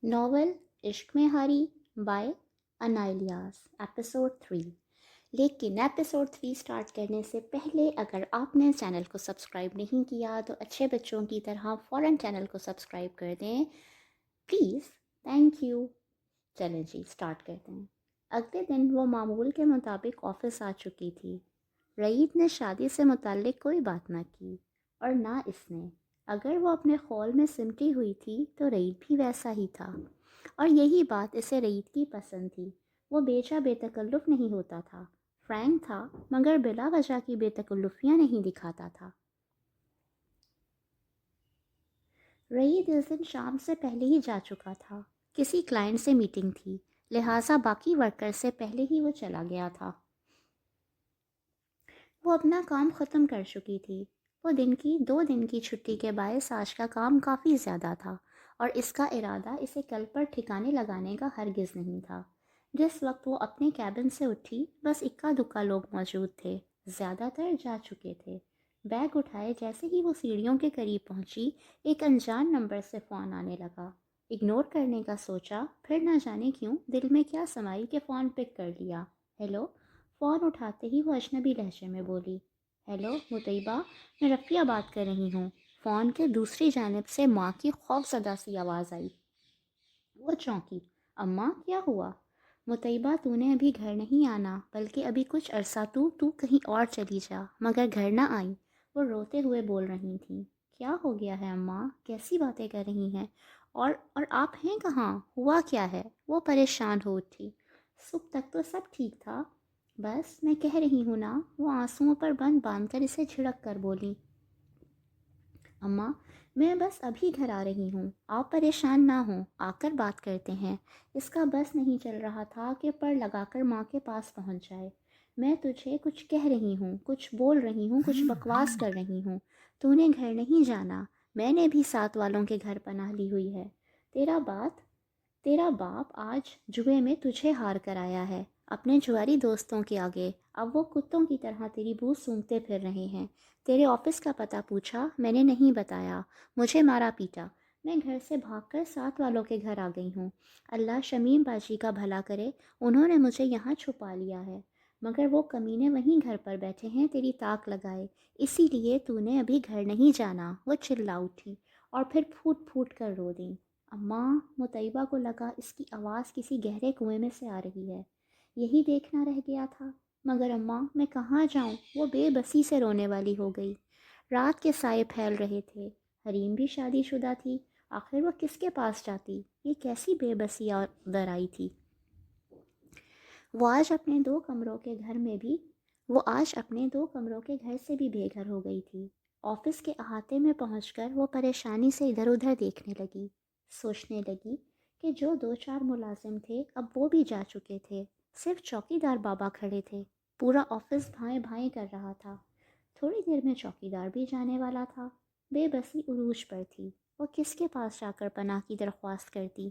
Novel عشق میں ہاری bye انائلیاس episode 3۔ لیکن ایپیسوڈ 3 سٹارٹ کرنے سے پہلے اگر آپ نے چینل کو سبسکرائب نہیں کیا تو اچھے بچوں کی طرح فوراً چینل کو سبسکرائب کر دیں پلیز، تھینک یو۔ چلیں جی سٹارٹ کرتے ہیں۔ اگلے دن وہ معمول کے مطابق آفس آ چکی تھی۔ رعید نے شادی سے متعلق کوئی بات نہ کی اور نہ اس نے۔ اگر وہ اپنے خول میں سمٹی ہوئی تھی تو رعید بھی ویسا ہی تھا، اور یہی بات اسے رعید کی پسند تھی۔ وہ بیچا بے تکلف نہیں ہوتا تھا، فرینک تھا مگر بلا وجہ کی بے تکلفیاں نہیں دکھاتا تھا۔ رعید اس دن شام سے پہلے ہی جا چکا تھا، کسی کلائنٹ سے میٹنگ تھی، لہٰذا باقی ورکر سے پہلے ہی وہ چلا گیا تھا۔ وہ اپنا کام ختم کر چکی تھی۔ وہ 2 دن کی چھٹی کے باعث آج کا کام کافی زیادہ تھا، اور اس کا ارادہ اسے کل پر ٹھکانے لگانے کا ہرگز نہیں تھا۔ جس وقت وہ اپنے کیبن سے اٹھی بس اکا دکا لوگ موجود تھے، زیادہ تر جا چکے تھے۔ بیگ اٹھائے جیسے ہی وہ سیڑھیوں کے قریب پہنچی، ایک انجان نمبر سے فون آنے لگا۔ اگنور کرنے کا سوچا، پھر نہ جانے کیوں دل میں کیا سمائی کہ فون پک کر لیا۔ ہیلو۔ فون اٹھاتے ہی وہ اجنبی لہجے میں بولی، ہیلو مطیبہ، میں رفیہ بات کر رہی ہوں۔ فون کے دوسری جانب سے ماں کی خوف زدہ سی آواز آئی۔ وہ چونکی۔ اماں کیا ہوا؟ مطیبہ تو نے ابھی گھر نہیں آنا، بلکہ ابھی کچھ عرصہ تو کہیں اور چلی جا، مگر گھر نہ آئی۔ وہ روتے ہوئے بول رہی تھیں۔ کیا ہو گیا ہے اماں؟ کیسی باتیں کر رہی ہیں؟ اور آپ ہیں کہاں؟ ہوا کیا ہے؟ وہ پریشان ہو اٹھی۔ صبح تک تو سب ٹھیک تھا، بس میں کہہ رہی ہوں نا۔ وہ آنسوؤں پر بند باندھ کر اسے جھڑک کر بولی، اماں میں بس ابھی گھر آ رہی ہوں، آپ پریشان نہ ہوں، آ کر بات کرتے ہیں۔ اس کا بس نہیں چل رہا تھا کہ پر لگا کر ماں کے پاس پہنچ جائے۔ میں تجھے کچھ کہہ رہی ہوں، کچھ بول رہی ہوں، کچھ بکواس کر رہی ہوں۔ تو نے گھر نہیں جانا، میں نے بھی ساتھ والوں کے گھر پناہ لی ہوئی ہے۔ تیرا باپ آج جوئے میں تجھے ہار کر آیا ہے اپنے جواری دوستوں کے آگے۔ اب وہ کتوں کی طرح تیری بو سونگھتے پھر رہے ہیں۔ تیرے آفس کا پتہ پوچھا، میں نے نہیں بتایا، مجھے مارا پیٹا۔ میں گھر سے بھاگ کر ساتھ والوں کے گھر آ گئی ہوں۔ اللہ شمیم باجی کا بھلا کرے، انہوں نے مجھے یہاں چھپا لیا ہے، مگر وہ کمینے وہیں گھر پر بیٹھے ہیں تیری طاق لگائے، اسی لیے تو نے ابھی گھر نہیں جانا۔ وہ چلا اٹھی اور پھر پھوٹ پھوٹ کر رو دیں۔ اماں، مطیبہ کو لگا اس کی آواز کسی گہرے کنویں میں سے آ رہی ہے۔ یہی دیکھنا رہ گیا تھا، مگر اماں میں کہاں جاؤں؟ وہ بے بسی سے رونے والی ہو گئی۔ رات کے سائے پھیل رہے تھے، حریم بھی شادی شدہ تھی، آخر وہ کس کے پاس جاتی؟ یہ کیسی بے بسی اور در آئی تھی؟ وہ آج اپنے 2 کمروں کے گھر سے بھی بے گھر ہو گئی تھی۔ آفس کے احاطے میں پہنچ کر وہ پریشانی سے ادھر ادھر دیکھنے لگی، سوچنے لگی کہ جو 2-4 ملازم تھے اب وہ بھی جا چکے تھے، صرف چوکیدار بابا کھڑے تھے۔ پورا آفس بھائیں بھائیں کر رہا تھا، تھوڑی دیر میں چوکیدار بھی جانے والا تھا۔ بے بسی عروج پر تھی، وہ کس کے پاس جا کر پناہ کی درخواست کرتی؟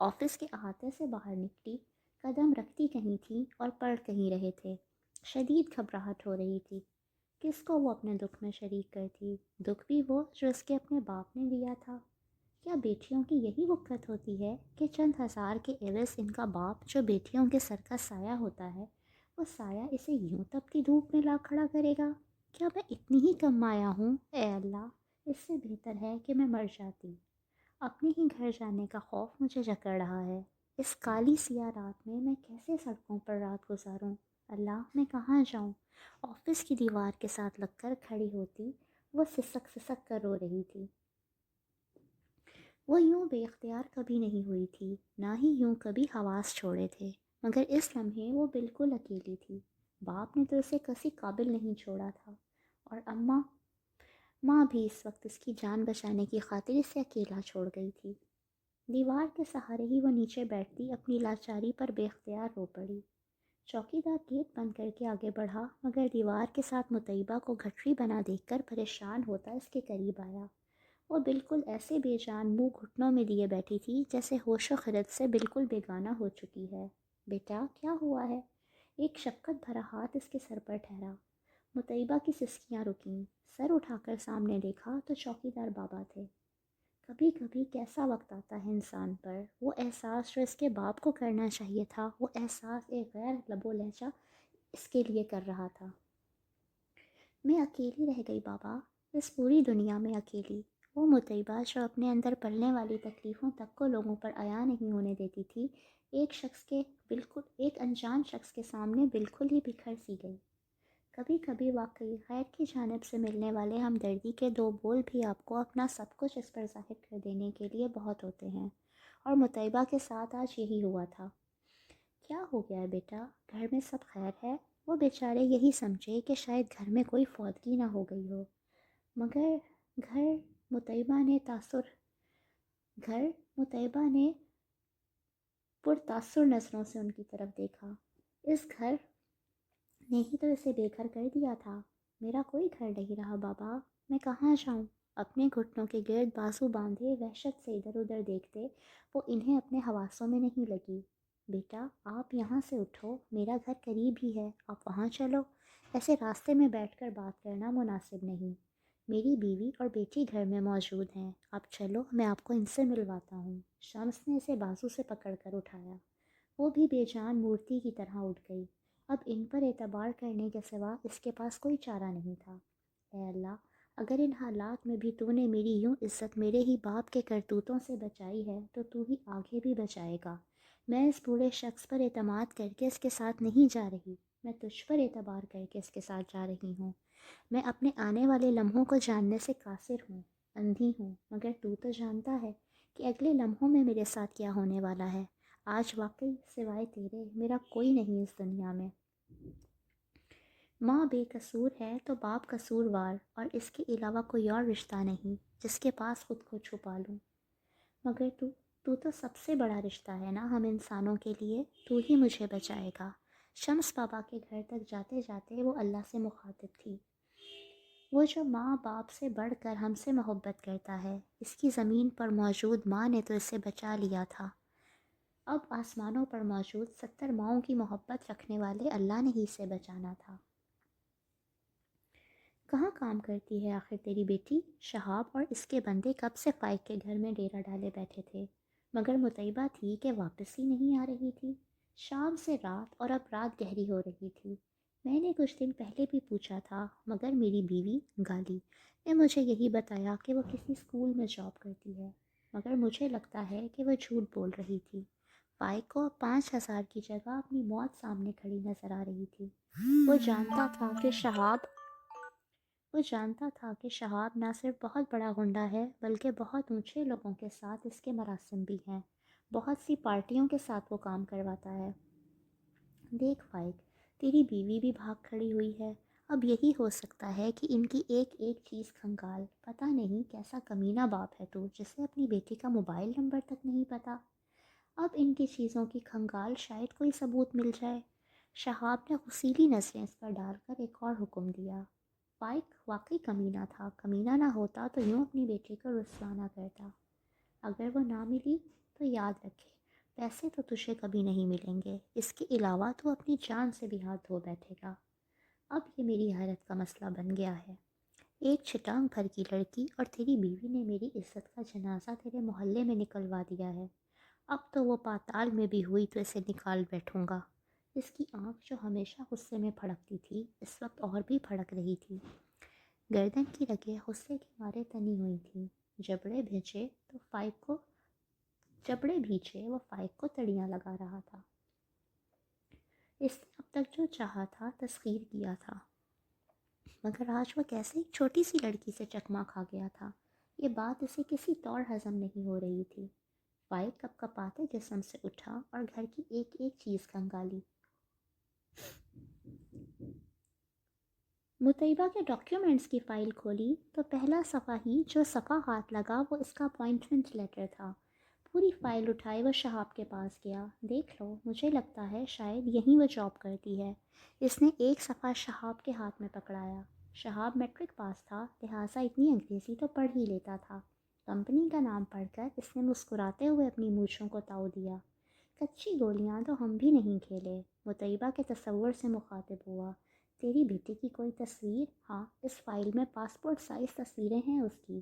آفس کے احاطے سے باہر نکلی، قدم رکھتی کہیں تھی اور پڑ کہیں رہے تھے۔ شدید گھبراہٹ ہو رہی تھی۔ کس کو وہ اپنے دکھ میں شریک کرتی؟ دکھ بھی وہ جو اس کے اپنے باپ نے دیا تھا۔ کیا بیٹیوں کی یہی وقت ہوتی ہے کہ چند ہزار کے عوض ان کا باپ جو بیٹیوں کے سر کا سایہ ہوتا ہے، وہ سایہ اسے یوں تپتی دھوپ میں لا کھڑا کرے گا؟ کیا میں اتنی ہی کم آیا ہوں؟ اے اللہ، اس سے بہتر ہے کہ میں مر جاتی۔ اپنے ہی گھر جانے کا خوف مجھے جکڑ رہا ہے۔ اس کالی سیاہ رات میں کیسے سڑکوں پر رات گزاروں؟ اللہ، میں کہاں جاؤں؟ آفس کی دیوار کے ساتھ لگ کر کھڑی ہوتی، وہ سسک سسک کر رو رہی تھی۔ وہ یوں بے اختیار کبھی نہیں ہوئی تھی، نہ ہی یوں کبھی حواس چھوڑے تھے، مگر اس لمحے وہ بالکل اکیلی تھی۔ باپ نے تو اسے کسی قابل نہیں چھوڑا تھا، اور ماں بھی اس وقت اس کی جان بچانے کی خاطر اسے اکیلا چھوڑ گئی تھی۔ دیوار کے سہارے ہی وہ نیچے بیٹھتی اپنی لاچاری پر بے اختیار رو پڑی۔ چوکیدار گیٹ بند کر کے آگے بڑھا، مگر دیوار کے ساتھ مطیبہ کو گٹھری بنا دیکھ کر پریشان ہوتا اس کے قریب آیا۔ وہ بالکل ایسے بے جان منہ گھٹنوں میں لیے بیٹھی تھی جیسے ہوش و خرد سے بالکل بیگانہ ہو چکی ہے۔ بیٹا کیا ہوا ہے؟ ایک شفقت بھرا ہاتھ اس کے سر پر ٹھہرا۔ مطیبہ کی سسکیاں رکیں، سر اٹھا کر سامنے دیکھا تو چوکیدار بابا تھے۔ کبھی کبھی کیسا وقت آتا ہے انسان پر، وہ احساس جو اس کے باپ کو کرنا چاہیے تھا، وہ احساس ایک غیر لب و لہجہ اس کے لیے کر رہا تھا۔ میں اکیلی رہ گئی بابا، اس پوری دنیا میں اکیلی۔ وہ مطیبہ جو اپنے اندر پلنے والی تکلیفوں تک کو لوگوں پر عیاں نہیں ہونے دیتی تھی، ایک انجان شخص کے سامنے بالکل ہی بکھر سی گئی۔ کبھی کبھی واقعی خیر کی جانب سے ملنے والے ہمدردی کے دو بول بھی آپ کو اپنا سب کچھ اس پر ظاہر کر دینے کے لیے بہت ہوتے ہیں، اور مطیبہ کے ساتھ آج یہی ہوا تھا۔ کیا ہو گیا ہے بیٹا، گھر میں سب خیر ہے؟ وہ بیچارے یہی سمجھے کہ شاید گھر میں کوئی فوتگی نہ ہو گئی ہو، مگر گھر مطیبہ نے پرتاثر نظروں سے ان کی طرف دیکھا۔ اس گھر نے ہی تو اسے بے گھر کر دیا تھا۔ میرا کوئی گھر نہیں رہا بابا، میں کہاں جاؤں؟ اپنے گھٹنوں کے گرد بازو باندھے وحشت سے ادھر ادھر دیکھتے وہ انہیں اپنے حواسوں میں نہیں لگی۔ بیٹا آپ یہاں سے اٹھو، میرا گھر قریب ہی ہے، آپ وہاں چلو۔ ایسے راستے میں بیٹھ کر بات کرنا مناسب نہیں۔ میری بیوی اور بیٹی گھر میں موجود ہیں، آپ چلو، میں آپ کو ان سے ملواتا ہوں۔ شمس نے اسے بازو سے پکڑ کر اٹھایا۔ وہ بھی بے جان مورتی کی طرح اٹھ گئی۔ اب ان پر اعتبار کرنے کے سوا اس کے پاس کوئی چارہ نہیں تھا۔ اے اللہ، اگر ان حالات میں بھی تو نے میری یوں عزت میرے ہی باپ کے کرتوتوں سے بچائی ہے تو تو ہی آگے بھی بچائے گا۔ میں اس بوڑھے شخص پر اعتماد کر کے اس کے ساتھ نہیں جا رہی، میں تجھ پر اعتبار کر کے اس کے ساتھ جا رہی ہوں۔ میں اپنے آنے والے لمحوں کو جاننے سے قاصر ہوں، اندھی ہوں، مگر تو جانتا ہے کہ اگلے لمحوں میں میرے ساتھ کیا ہونے والا ہے۔ آج واقعی سوائے تیرے میرا کوئی نہیں اس دنیا میں۔ ماں بے قصور ہے تو باپ قصوروار، اور اس کے علاوہ کوئی اور رشتہ نہیں جس کے پاس خود کو چھپا لوں۔ مگر تو سب سے بڑا رشتہ ہے نا ہم انسانوں کے لیے، تو ہی مجھے بچائے گا۔ شمس بابا کے گھر تک جاتے جاتے وہ اللہ سے مخاطب تھی۔ وہ جو ماں باپ سے بڑھ کر ہم سے محبت کرتا ہے، اس کی زمین پر موجود ماں نے تو اسے بچا لیا تھا، اب آسمانوں پر موجود 70 ماؤں کی محبت رکھنے والے اللہ نے ہی اسے بچانا تھا۔ کہاں کام کرتی ہے آخر تیری بیٹی؟ شہاب اور اس کے بندے کب سے فائق کے گھر میں ڈیرا ڈالے بیٹھے تھے، مگر مطیبہ تھی کہ واپس ہی نہیں آ رہی تھی۔ شام سے رات، اور اب رات گہری ہو رہی تھی۔ میں نے کچھ دن پہلے بھی پوچھا تھا، مگر میری بیوی گالی نے مجھے یہی بتایا کہ وہ کسی اسکول میں جاب کرتی ہے، مگر مجھے لگتا ہے کہ وہ جھوٹ بول رہی تھی۔ فائق کو 5,000 کی جگہ اپنی موت سامنے کھڑی نظر آ رہی تھی۔ وہ جانتا تھا کہ شہاب نہ صرف بہت بڑا غنڈہ ہے بلکہ بہت اونچے لوگوں کے ساتھ اس کے مراسم بھی ہیں، بہت سی پارٹیوں کے ساتھ وہ کام کرواتا ہے۔ دیکھ فائق، تیری بیوی بھی بھاگ کھڑی ہوئی ہے، اب یہی ہو سکتا ہے کہ ان کی ایک ایک چیز کھنگال۔ پتہ نہیں کیسا کمینہ باپ ہے تو، جسے اپنی بیٹی کا موبائل نمبر تک نہیں پتہ۔ اب ان کی چیزوں کی کھنگال، شاید کوئی ثبوت مل جائے۔ شہاب نے غصیلی نظریں اس پر ڈال کر ایک اور حکم دیا۔ فائق واقعی کمینہ تھا، کمینہ نہ ہوتا تو یوں اپنی بیٹی کو رسوا نہ کرتا۔ اگر وہ نہ ملی تو یاد رکھے، پیسے تو تجھے کبھی نہیں ملیں گے، اس کے علاوہ تو اپنی جان سے بھی ہاتھ دھو بیٹھے گا۔ اب یہ میری حیرت کا مسئلہ بن گیا ہے۔ ایک چھٹانگ بھر کی لڑکی اور تیری بیوی نے میری عزت کا جنازہ تیرے محلے میں نکلوا دیا ہے، اب تو وہ پاتال میں بھی ہوئی تو اسے نکال بیٹھوں گا۔ اس کی آنکھ جو ہمیشہ غصے میں پھڑکتی تھی، اس وقت اور بھی پھڑک رہی تھی۔ گردن کی رگیں غصے کے مارے تنی ہوئی تھیں۔ جبڑے بھیجے وہ فائق کو تڑیاں لگا رہا تھا۔ اس نے اب تک جو چاہا تھا تسخیر کیا تھا، مگر آج وہ کیسے ایک چھوٹی سی لڑکی سے چکما کھا گیا تھا، یہ بات اسے کسی طور ہضم نہیں ہو رہی تھی۔ فائق کپ کپاتے جسم سے اٹھا اور گھر کی ایک ایک چیز کھنگالی۔ مطیبہ کے ڈاکیومنٹس کی فائل کھولی تو پہلا صفحہ ہی جو صفحہ ہاتھ لگا وہ اس کا اپوائنٹمنٹ لیٹر تھا۔ پوری فائل اٹھائے وہ شہاب کے پاس گیا۔ دیکھ لو، مجھے لگتا ہے شاید یہیں وہ جاب کرتی ہے۔ اس نے ایک صفحہ شہاب کے ہاتھ میں پکڑایا۔ شہاب میٹرک پاس تھا، لہٰذا اتنی انگریزی تو پڑھ ہی لیتا تھا۔ کمپنی کا نام پڑھ کر اس نے مسکراتے ہوئے اپنی مونچھوں کو تاؤ دیا۔ کچی گولیاں تو ہم بھی نہیں کھیلے۔ مطیبہ کے تصور سے مخاطب ہوا۔ تیری بیٹی کی کوئی تصویر؟ ہاں، اس فائل میں پاسپورٹ سائز تصویریں ہیں اس کی۔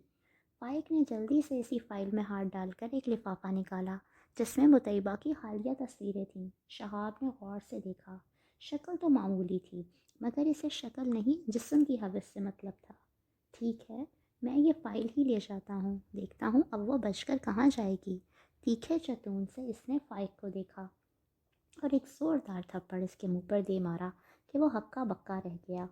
فائق نے جلدی سے اسی فائل میں ہاتھ ڈال کر ایک لفافہ نکالا جس میں مطیبہ کی حالیہ تصویریں تھیں۔ شہاب نے غور سے دیکھا۔ شکل تو معمولی تھی، مگر اسے شکل نہیں جسم کی حوث سے مطلب تھا۔ ٹھیک ہے، میں یہ فائل ہی لے جاتا ہوں، دیکھتا ہوں اب وہ بچ کر کہاں جائے گی۔ تیکھے چتون سے اس نے فائق کو دیکھا اور ایک زوردار تھپڑ اس کے منہ پر دے مارا کہ وہ ہکا بکا رہ گیا۔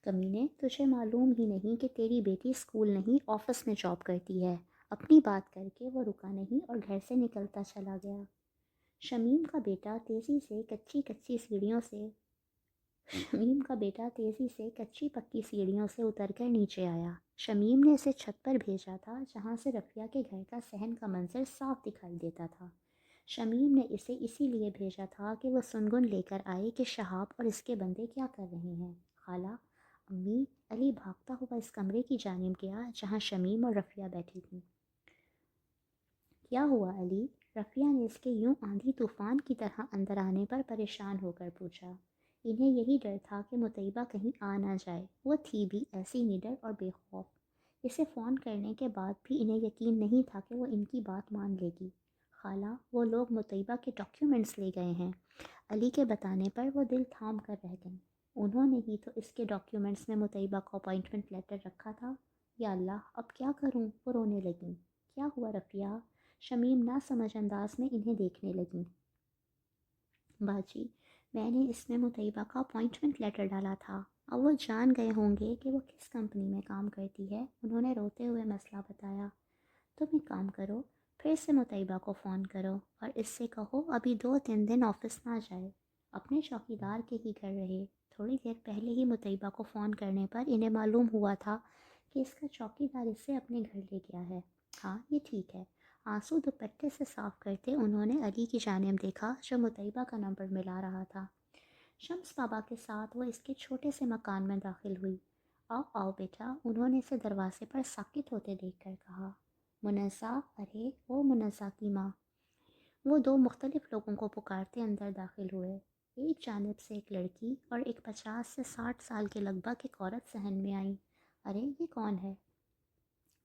کمینے، تجھے معلوم ہی نہیں کہ تیری بیٹی اسکول نہیں آفس میں جاب کرتی ہے۔ اپنی بات کر کے وہ رکا نہیں اور گھر سے نکلتا چلا گیا۔ شمیم کا بیٹا تیزی سے کچی پکی سیڑھیوں سے اتر کر نیچے آیا۔ شمیم نے اسے چھت پر بھیجا تھا جہاں سے رفیہ کے گھر کا صحن کا منظر صاف دکھائی دیتا تھا۔ شمیم نے اسے اسی لیے بھیجا تھا کہ وہ سنگن لے کر آئے کہ شہاب اور اس کے بندے کیا کر رہے ہیں۔ خالہ، امی، علی بھاگتا ہوا اس کمرے کی جانب گیا جہاں شمیم اور رفیہ بیٹھی تھیں۔ کیا ہوا علی؟ رفیہ نے اس کے یوں آندھی طوفان کی طرح اندر آنے پر پریشان ہو کر پوچھا۔ انہیں یہی ڈر تھا کہ مطیبہ کہیں آ نہ جائے۔ وہ تھی بھی ایسی نڈر اور بے خوف۔ اسے فون کرنے کے بعد بھی انہیں یقین نہیں تھا کہ وہ ان کی بات مان لے گی۔ خالہ، وہ لوگ مطیبہ کے ڈاکیومنٹس لے گئے ہیں۔ علی کے بتانے پر وہ دل تھام کر رہ گئیں۔ انہوں نے ہی تو اس کے ڈاکیومنٹس میں مطیبہ کا اپائنٹمنٹ لیٹر رکھا تھا۔ یا اللہ، اب کیا کروں؟ وہ رونے لگیں۔ کیا ہوا رفیہ؟ شمیم نہ سمجھ انداز میں انہیں دیکھنے لگیں۔ باجی، میں نے اس میں مطیبہ کا اپائنٹمنٹ لیٹر ڈالا تھا۔ اب وہ جان گئے ہوں گے کہ وہ کس کمپنی میں کام کرتی ہے۔ انہوں نے روتے ہوئے مسئلہ بتایا۔ تم ایک کام کرو، پھر سے مطیبہ کو فون کرو اور اس سے کہو ابھی 2-3 دن آفس نہ جائے، اپنے چوکیدار کے ہی گھر رہے۔ تھوڑی دیر پہلے ہی مطیبہ کو فون کرنے پر انہیں معلوم ہوا تھا کہ اس کا چوکیدار اسے اپنے گھر لے گیا ہے۔ ہاں، یہ ٹھیک ہے۔ آنسو دوپٹے سے صاف کرتے انہوں نے علی کی جانب دیکھا جو مطیبہ کا نمبر ملا رہا تھا۔ شمس بابا کے ساتھ وہ اس کے چھوٹے سے مکان میں داخل ہوئی۔ آؤ آؤ بیٹا، انہوں نے اسے دروازے پر ساکت ہوتے دیکھ کر کہا۔ منزہ، ارے وہ منزہ کی ماں۔ وہ 2 مختلف لوگوں کو پکارتے اندر داخل ہوئے۔ ایک جانب سے ایک لڑکی اور ایک 50 سے 60 سال کے لگ بھگ ایک عورت صحن میں آئی۔ ارے یہ کون ہے؟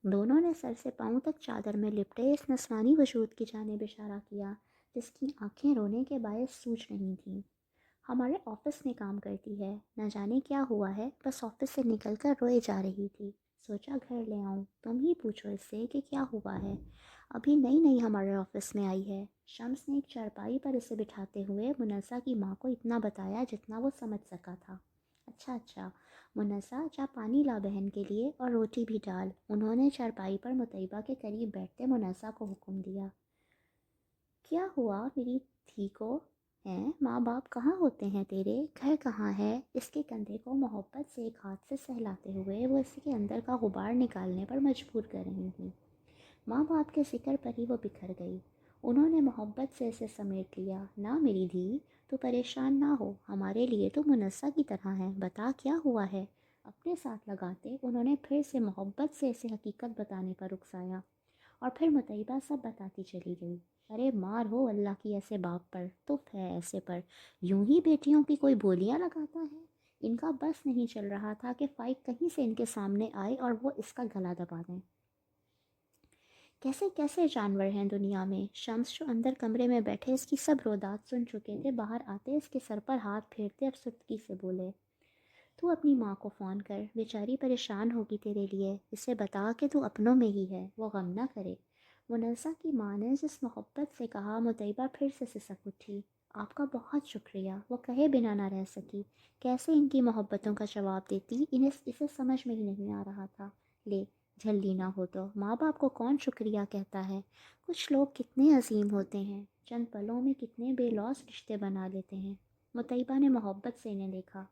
دونوں نے سر سے پاؤں تک چادر میں لپٹے اس نسوانی وجود کی جانب اشارہ کیا جس کی آنکھیں رونے کے باعث سوج رہی تھیں۔ ہمارے آفس میں کام کرتی ہے، نہ جانے کیا ہوا ہے، بس آفس سے نکل کر روئے جا رہی تھی، سوچا گھر لے آؤں، تم ہی پوچھو اس سے کہ کیا ہوا ہے، ابھی نئی ہمارے آفس میں آئی ہے۔ شمس نے ایک چارپائی پر اسے بٹھاتے ہوئے منزہ کی ماں کو اتنا بتایا جتنا وہ سمجھ سکا تھا۔ اچھا، منزہ جا پانی لا بہن کے لیے اور روٹی بھی ڈال۔ انہوں نے چارپائی پر مطیبہ کے قریب بیٹھتے منزہ کو حکم دیا۔ کیا ہوا میری دھی کو؟ ہیں، ماں باپ کہاں ہوتے ہیں تیرے؟ گھر کہاں ہے؟ اس کے کندھے کو محبت سے ایک ہاتھ سے سہلاتے ہوئے وہ اس کے اندر کا غبار نکالنے پر مجبور کر رہی تھیں۔ ماں باپ کے ذکر پر ہی وہ بکھر گئی۔ انہوں نے محبت سے اسے سمیٹ لیا۔ نہ میری دھی، تو پریشان نہ ہو، ہمارے لیے تو منزہ کی طرح ہے، بتا کیا ہوا ہے؟ اپنے ساتھ لگاتے انہوں نے پھر سے محبت سے اسے حقیقت بتانے پر اکسایا اور پھر مطیبہ سب بتاتی چلی گئی۔ ارے مار ہو اللہ کی ایسے باپ پر، تف ہے ایسے پر، یوں ہی بیٹیوں کی کوئی بولیاں لگاتا ہے۔ ان کا بس نہیں چل رہا تھا کہ فائق کہیں سے ان کے سامنے آئے اور وہ اس کا گلا دبا دیں۔ کیسے کیسے جانور ہیں دنیا میں۔ شمس جو اندر کمرے میں بیٹھے اس کی سب رودات سن چکے تھے، باہر آتے اس کے سر پر ہاتھ پھیرتے افسردگی سے بولے، تو اپنی ماں کو فون کر، بیچاری پریشان ہوگی تیرے لیے، اسے بتا کہ تو اپنوں میں ہی ہے، وہ غم نہ کرے۔ منزہ کی ماں نے جس محبت سے کہا، مطیبہ پھر سے سسک اٹھی۔ آپ کا بہت شکریہ، وہ کہے بنا نہ رہ سکی۔ کیسے ان کی محبتوں کا جواب دیتی، اسے سمجھ میں ہی نہیں آ رہا تھا۔ لے، جھلی نہ ہو تو، ماں باپ کو کون شکریہ کہتا ہے؟ کچھ لوگ کتنے عظیم ہوتے ہیں، چند پلوں میں کتنے بے لوث رشتے بنا لیتے ہیں۔ مطیبہ نے محبت سے انہیں دیکھا۔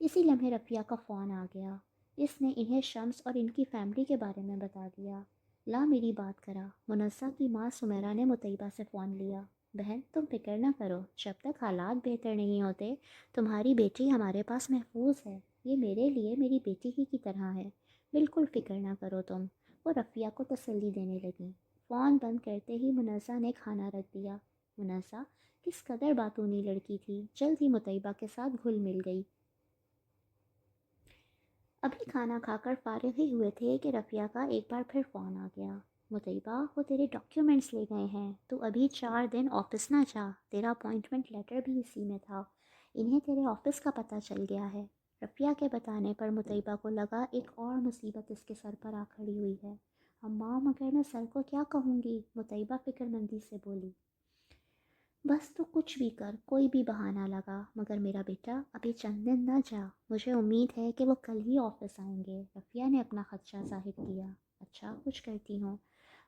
اسی لمحے رفیہ کا فون آ گیا۔ اس نے انہیں شمس اور ان کی فیملی کے بارے میں بتا دیا۔ لا میری بات کرا۔ منزہ کی ماں سمیرہ نے مطیبہ سے فون لیا۔ بہن، تم فکر نہ کرو، جب تک حالات بہتر نہیں ہوتے تمہاری بیٹی ہمارے پاس محفوظ ہے، یہ میرے لیے میری بیٹی ہی کی طرح ہے، بالکل فکر نہ کرو تم۔ وہ رفیہ کو تسلی دینے لگیں۔ فون بند کرتے ہی منزہ نے کھانا رکھ دیا۔ منزہ کس قدر باتونی لڑکی تھی، جلد ہی مطیبہ کے ساتھ گھل مل گئی۔ ابھی کھانا کھا کر فارغ ہی ہوئے تھے کہ رفیہ کا ایک بار پھر فون آ گیا۔ مطیبہ، وہ تیرے ڈاکیومنٹس لے گئے ہیں، تو ابھی 4 دن آفس نہ جا، تیرا اپوائنٹمنٹ لیٹر بھی اسی میں تھا، انہیں تیرے آفس کا پتہ چل گیا ہے۔ رفیہ کے بتانے پر مطیبہ کو لگا ایک اور مصیبت اس کے سر پر آ کھڑی ہوئی ہے۔ اماں، مگر میں سر کو کیا کہوں گی؟ مطیبہ فکر مندی سے بولی۔ بس تو کچھ بھی کر، کوئی بھی بہانہ لگا، مگر میرا بیٹا ابھی چند دن نہ جا، مجھے امید ہے کہ وہ کل ہی آفس آئیں گے۔ رفیہ نے اپنا خدشہ ظاہر کیا۔ اچھا، کچھ کرتی ہوں۔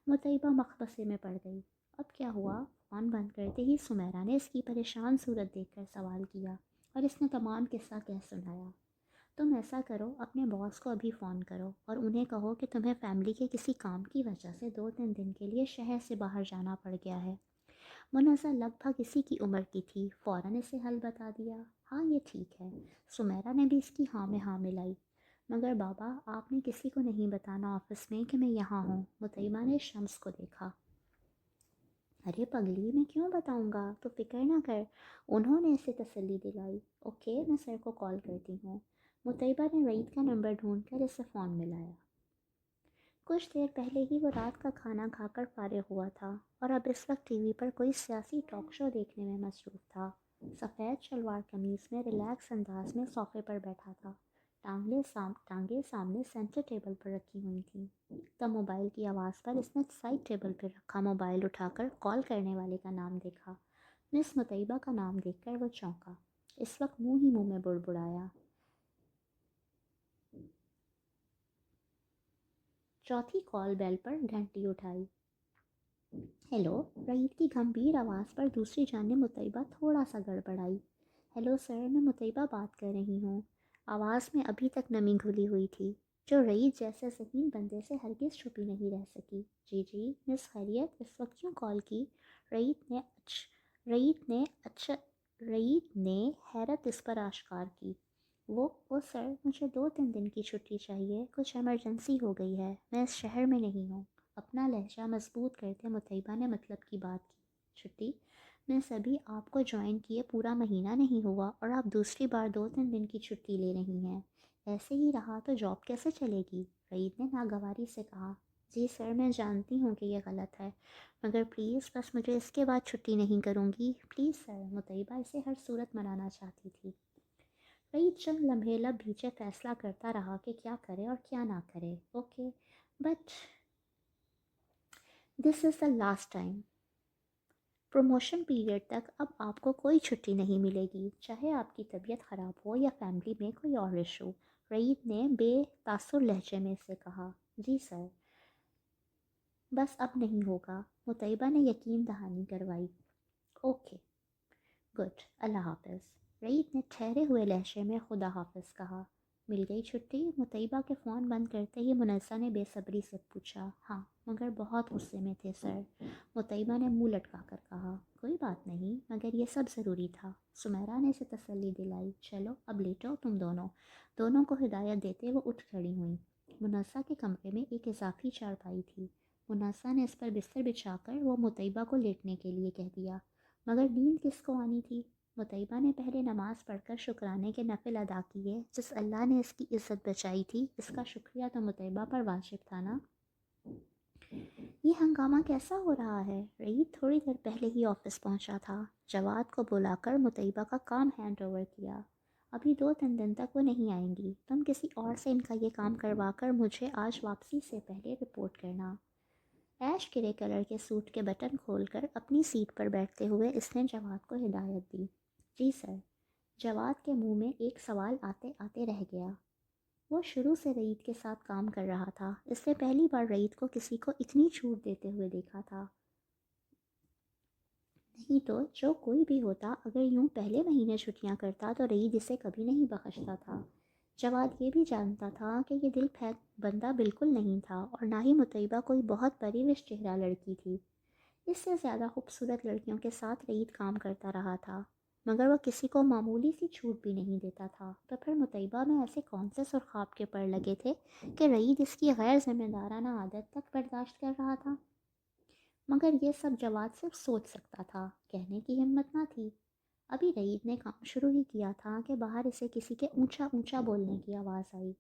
مطیبہ مخبصے میں پڑ گئی۔ اب کیا ہوا؟ فون بند کرتے ہی سمیرا نے اس کی پریشان صورت دیکھ کر سوال کیا، اور اس نے تمام قصہ کہہ سنایا۔ تم ایسا کرو، اپنے باس کو ابھی فون کرو اور انہیں کہو کہ تمہیں فیملی کے کسی کام کی وجہ سے 2-3 دن کے لیے شہر سے باہر جانا پڑ گیا ہے۔ منازع لگ بھگ اسی کی عمر کی تھی، فوراً اسے حل بتا دیا۔ ہاں یہ ٹھیک ہے۔ سمیرا نے بھی اس کی ہاں میں ہاں ملائی۔ مگر بابا، آپ نے کسی کو نہیں بتانا آفس میں کہ میں یہاں ہوں۔ مطیبہ نے شمس کو دیکھا۔ ارے پگلی، میں کیوں بتاؤں گا، تو فکر نہ کر، انہوں نے اسے تسلی دلائی۔ اوکے، میں سر کو کال کرتی ہوں۔ مطیبہ نے رعید کا نمبر ڈھونڈ کر اسے فون ملایا۔ کچھ دیر پہلے ہی وہ رات کا کھانا کھا کر فارغ ہوا تھا اور اب اس وقت ٹی وی پر کوئی سیاسی ٹاک شو دیکھنے میں مصروف تھا۔ سفید شلوار قمیص میں ریلیکس انداز میں صوفے پر بیٹھا تھا، ٹانگیں سامنے سینٹر ٹیبل پر رکھی ہوئی تھیں۔ تب موبائل کی آواز پر اس نے سائڈ ٹیبل پر رکھا موبائل اٹھا کر کال کرنے والے کا نام دیکھا۔ مس مطیبہ کا نام دیکھ کر وہ چونکا۔ اس وقت منہ ہی منہ میں بڑبڑایا۔ چوتھی کال بیل پر گھنٹی اٹھائی۔ ہیلو، رعید کی گھمبیر آواز پر دوسری جانب مطیبہ تھوڑا سا گڑبڑائی۔ ہیلو سر، میں مطیبہ بات کر رہی ہوں۔ آواز میں ابھی تک نمی گھلی ہوئی تھی، جو رعید جیسے ذہین بندے سے ہرگز چھپی نہیں رہ سکی۔ جی جی، مس خیریت، اس وقت کیوں کال کی؟ رعید نے حیرت اس پر آشکار کی۔ وہ سر، مجھے 2-3 دن کی چھٹی چاہیے، کچھ ایمرجنسی ہو گئی ہے، میں اس شہر میں نہیں ہوں۔ اپنا لہجہ مضبوط کرتے مطیبہ نے مطلب کی بات کی۔ چھٹی؟ میں سبھی آپ کو جوائن کیے پورا مہینہ نہیں ہوا اور آپ دوسری بار 2-3 دن کی چھٹی لے رہی ہیں۔ ایسے ہی رہا تو جاب کیسے چلے گی؟ رعید نے ناگواری سے کہا۔ جی سر، میں جانتی ہوں کہ یہ غلط ہے، مگر پلیز بس مجھے اس کے بعد چھٹی نہیں کروں گی، پلیز سر۔ مطیبہ اسے ہر صورت منانا چاہتی تھی۔ رعید چند لمحے لب بھیجے فیصلہ کرتا رہا کہ کیا کرے اور کیا نہ کرے۔ Okay, but this is the last time. Promotion period تک اب آپ کو کوئی چھٹی نہیں ملے گی، چاہے آپ کی طبیعت خراب ہو یا فیملی میں کوئی اور ایشو، رعید نے بے تاثر لہجے میں سے کہا۔ جی سر، بس اب نہیں ہوگا، مطیبہ نے یقین دہانی کروائی۔ اوکے، گڈ، اللہ حافظ۔ رعید نے ٹھہرے ہوئے لہجے میں خدا حافظ کہا۔ مل گئی چھٹی؟ مطیبہ کے فون بند کرتے ہی منزہ نے بے صبری سے پوچھا۔ ہاں، مگر بہت غصے میں تھے سر، مطیبہ نے منہ لٹکا کر کہا۔ کوئی بات نہیں، مگر یہ سب ضروری تھا، سمیرا نے اسے تسلی دلائی۔ چلو اب لیٹو تم دونوں کو ہدایت دیتے وہ اٹھ کھڑی ہوئیں۔ منزہ کے کمرے میں ایک اضافی چارپائی تھی، منزہ نے اس پر بستر بچھا کر وہ مطیبہ کو لیٹنے کے لیے کہہ دیا۔ مگر نیند کس کو آنی تھی؟ مطیبہ نے پہلے نماز پڑھ کر شکرانے کے نفل ادا کیے، جس اللہ نے اس کی عزت بچائی تھی، اس کا شکریہ تو مطیبہ پر واجب تھا نا۔ یہ ہنگامہ کیسا ہو رہا ہے؟ رعید تھوڑی دیر پہلے ہی آفس پہنچا تھا، جواد کو بلا کر مطیبہ کا کام ہینڈ اوور کیا۔ ابھی 2-3 دن تک وہ نہیں آئیں گی، تم کسی اور سے ان کا یہ کام کروا کر مجھے آج واپسی سے پہلے رپورٹ کرنا۔ ایش گرے کلر کے سوٹ کے بٹن کھول کر اپنی سیٹ پر بیٹھتے ہوئے اس نے جواد کو ہدایت دی۔ جی سر۔ جواد کے منہ میں ایک سوال آتے آتے رہ گیا۔ وہ شروع سے رعید کے ساتھ کام کر رہا تھا، اس نے پہلی بار رعید کو کسی کو اتنی چھوٹ دیتے ہوئے دیکھا تھا۔ نہیں تو جو کوئی بھی ہوتا اگر یوں پہلے مہینے چھٹیاں کرتا تو رعید اسے کبھی نہیں بخشتا تھا۔ جواد یہ بھی جانتا تھا کہ یہ دل پھینک بندہ بالکل نہیں تھا اور نہ ہی مطیبہ کوئی بہت پرورش چہرہ لڑکی تھی۔ اس سے زیادہ خوبصورت لڑکیوں کے ساتھ رعید کام کرتا رہا تھا، مگر وہ کسی کو معمولی سی چھوٹ بھی نہیں دیتا تھا۔ تو پھر مطیبہ میں ایسے کون سے سرخاب کے پڑ لگے تھے کہ رعید اس کی غیر ذمہ دارانہ عادت تک برداشت کر رہا تھا؟ مگر یہ سب جواد صرف سوچ سکتا تھا، کہنے کی ہمت نہ تھی۔ ابھی رعید نے کام شروع ہی کیا تھا کہ باہر اسے کسی کے اونچا اونچا بولنے کی آواز آئی۔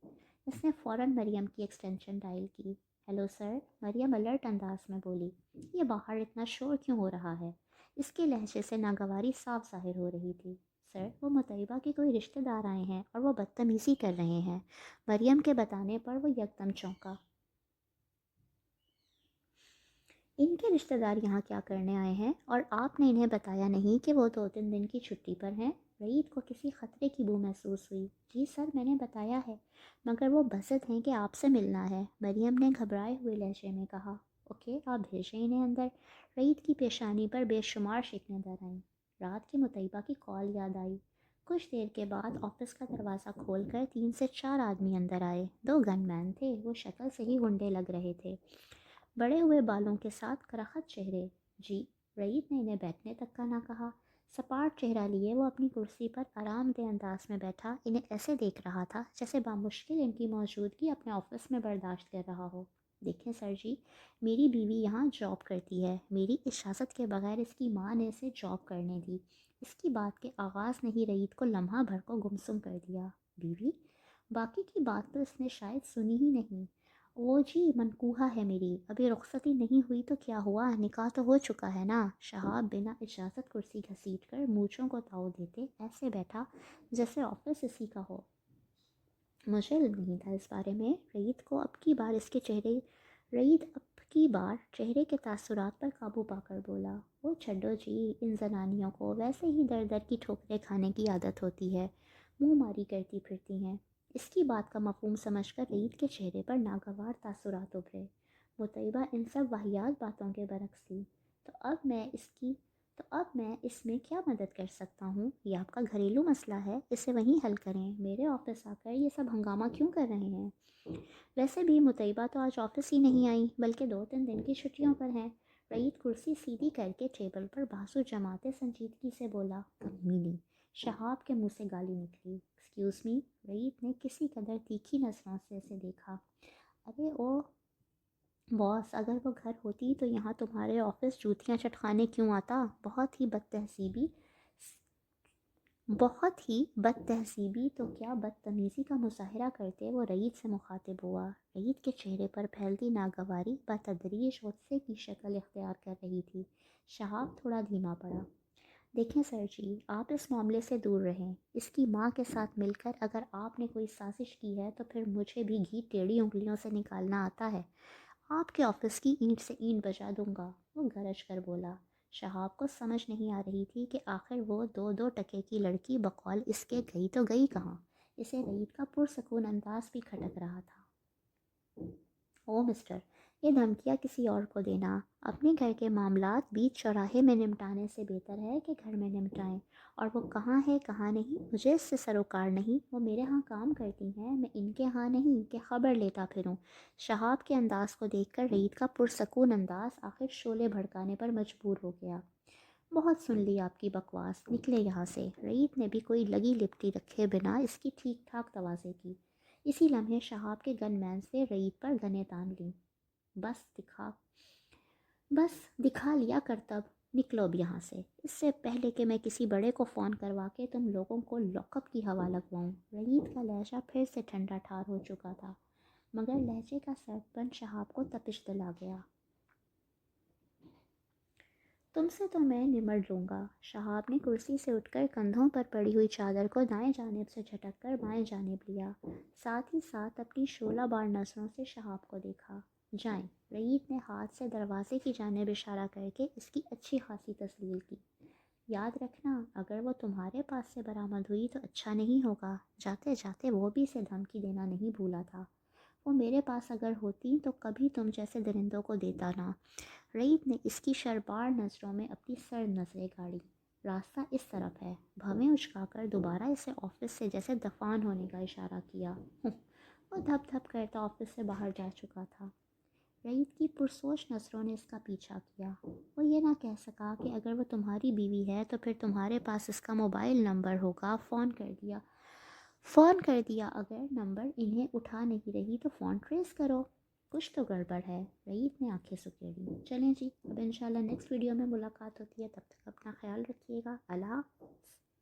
اس نے فوراً مریم کی ایکسٹینشن ڈائل کی۔ ہیلو سر، مریم الرٹ انداز میں بولی۔ یہ باہر اتنا شور کیوں ہو رہا ہے؟ اس کے لہجے سے ناگواری صاف ظاہر ہو رہی تھی۔ سر، وہ مطیبہ کے کوئی رشتہ دار آئے ہیں اور وہ بدتمیزی کر رہے ہیں۔ مریم کے بتانے پر وہ یکدم چونکا۔ ان کے رشتہ دار یہاں کیا کرنے آئے ہیں اور آپ نے انہیں بتایا نہیں کہ وہ 2-3 دن کی چھٹی پر ہیں؟ رعید کو کسی خطرے کی بو محسوس ہوئی۔ جی سر، میں نے بتایا ہے، مگر وہ بسط ہیں کہ آپ سے ملنا ہے، مریم نے گھبرائے ہوئے لہجے میں کہا۔ اوکے، آپ بھیجیں انہیں اندر۔ رعید کی پیشانی پر بے شمار شکنیں در آئیں۔ رات کی مطیبہ کی کال یاد آئی۔ کچھ دیر کے بعد آفس کا دروازہ کھول کر 3 سے 4 آدمی اندر آئے۔ 2 گن مین تھے، وہ شکل سے ہی غنڈے لگ رہے تھے، بڑے ہوئے بالوں کے ساتھ کرخت چہرے۔ جی، رعید نے انہیں بیٹھنے تک کا نہ کہا۔ سپاٹ چہرہ لیے وہ اپنی کرسی پر آرام دہ انداز میں بیٹھا انہیں ایسے دیکھ رہا تھا جیسے بامشکل ان کی موجودگی اپنے آفس میں برداشت کر رہا ہو۔ دیکھیں سر جی، میری بیوی یہاں جاب کرتی ہے، میری اجازت کے بغیر اس کی ماں نے اسے جاب کرنے دی۔ اس کی بات کے آغاز نے ہی رعید کو لمحہ بھر کو گمسم کر دیا۔ بیوی؟ باقی کی بات تو اس نے شاید سنی ہی نہیں۔ وہ جی منقوہہ ہے میری، ابھی رخصتی نہیں ہوئی تو کیا ہوا، نکاح تو ہو چکا ہے نا۔ شہاب بنا اجازت کرسی گھسیٹ کر مونچھوں کو تاؤ دیتے ایسے بیٹھا جیسے آفس اسی کا ہو۔ مجھے علم نہیں تھا اس بارے میں۔ رعید اب کی بار چہرے کے تاثرات پر قابو پا کر بولا۔ وہ چھڈو جی، ان زنانیوں کو ویسے ہی در در کی ٹھوکریں کھانے کی عادت ہوتی ہے، منہ ماری کرتی پھرتی ہیں۔ اس کی بات کا مفہوم سمجھ کر رعید کے چہرے پر ناگوار تاثرات ابھرے۔ مطیبہ ان سب واہیات باتوں کے برعکس تھی۔ تو اب میں اس میں کیا مدد کر سکتا ہوں؟ یہ آپ کا گھریلو مسئلہ ہے، اسے وہیں حل کریں، میرے آفس آ کر یہ سب ہنگامہ کیوں کر رہے ہیں؟ ویسے بھی مطیبہ تو آج آفس ہی نہیں آئی، بلکہ 2-3 دن کی چھٹیوں پر ہیں۔ رعید کرسی سیدھی کر کے ٹیبل پر بازو جماتے سنجیدگی سے بولا۔ کمینی! شہاب کے منہ سے گالی نکلی۔ Excuse me! رعید نے کسی قدر تیکھی نظروں سے اسے دیکھا۔ ارے او باس، اگر وہ گھر ہوتی تو یہاں تمہارے آفس جوتیاں چٹکانے کیوں آتا؟ بہت ہی بد تہذیبی تو کیا بدتمیزی کا مظاہرہ کرتے وہ رعید سے مخاطب ہوا۔ رعید کے چہرے پر پھیلتی ناگواری بتدریج غصے کی شکل اختیار کر رہی تھی۔ شہاب تھوڑا دھیما پڑا۔ دیکھیں سر جی، آپ اس معاملے سے دور رہیں۔ اس کی ماں کے ساتھ مل کر اگر آپ نے کوئی سازش کی ہے تو پھر مجھے بھی گھی ٹیڑھی انگلیوں سے نکالنا آتا ہے۔ آپ کے آفس کی اینٹ سے اینٹ بجا دوں گا، وہ گرج کر بولا۔ شہاب کو سمجھ نہیں آ رہی تھی کہ آخر وہ 2-2 ٹکے کی لڑکی بقول اس کے گئی تو گئی کہاں۔ اسے رعید کا پرسکون انداز بھی کھٹک رہا تھا۔ او مسٹر، یہ دھمکیاں کسی اور کو دینا، اپنے گھر کے معاملات بیچ چوراہے میں نمٹانے سے بہتر ہے کہ گھر میں نمٹائیں۔ اور وہ کہاں ہے کہاں نہیں مجھے اس سے سروکار نہیں، وہ میرے ہاں کام کرتی ہیں، میں ان کے ہاں نہیں کہ خبر لیتا پھروں۔ شہاب کے انداز کو دیکھ کر رعید کا پرسکون انداز آخر شعلے بھڑکانے پر مجبور ہو گیا۔ بہت سن لی آپ کی بکواس، نکلے یہاں سے۔ رعید نے بھی کوئی لگی لپٹی رکھے بنا اس کی ٹھیک ٹھاک توازے کی۔ اسی لمحے شہاب کے گن مین سے رعید پر گنیں تان لیں۔ بس دکھا لیا کرتب، نکلو اب یہاں سے، اس سے پہلے کہ میں کسی بڑے کو فون کروا کے تم لوگوں کو لاک اپ کی ہوا لگواؤں۔ رعید کا لہجہ پھر سے ٹھنڈا ٹھار ہو چکا تھا، مگر لہجے کا سرد پن شہاب کو تپش دلا گیا۔ تم سے تو میں نمٹ لوں گا۔ شہاب نے کرسی سے اٹھ کر کندھوں پر پڑی ہوئی چادر کو دائیں جانب سے جھٹک کر بائیں جانب لیا، ساتھ ہی ساتھ اپنی شعلہ بار نظروں سے شہاب کو دیکھا۔ جائیں۔ رعید نے ہاتھ سے دروازے کی جانب اشارہ کر کے اس کی اچھی خاصی تسلیل کی۔ یاد رکھنا، اگر وہ تمہارے پاس سے برآمد ہوئی تو اچھا نہیں ہوگا۔ جاتے جاتے وہ بھی اسے دھمکی دینا نہیں بھولا تھا۔ وہ میرے پاس اگر ہوتی تو کبھی تم جیسے درندوں کو دیتا نہ۔ رعید نے اس کی شربار نظروں میں اپنی سرد نظریں گاڑی۔ راستہ اس طرف ہے۔ بھویں اچکا کر دوبارہ اسے آفس سے جیسے دفان ہونے کا اشارہ کیا۔ وہ دھپ دھپ کرتا آفس سے باہر جا چکا تھا۔ رعید کی پرسوچ نظروں نے اس کا پیچھا کیا۔ وہ یہ نہ کہہ سکا کہ اگر وہ تمہاری بیوی ہے تو پھر تمہارے پاس اس کا موبائل نمبر ہوگا، فون کر دیا، اگر نمبر انہیں اٹھا نہیں رہی تو فون ٹریس کرو۔ کچھ تو گڑبڑ ہے۔ رعید نے آنکھیں سکیڑی۔ چلیں جی، اب انشاءاللہ نیکسٹ ویڈیو میں ملاقات ہوتی ہے، تب تک اپنا خیال رکھیے گا۔ اللہ حافظ۔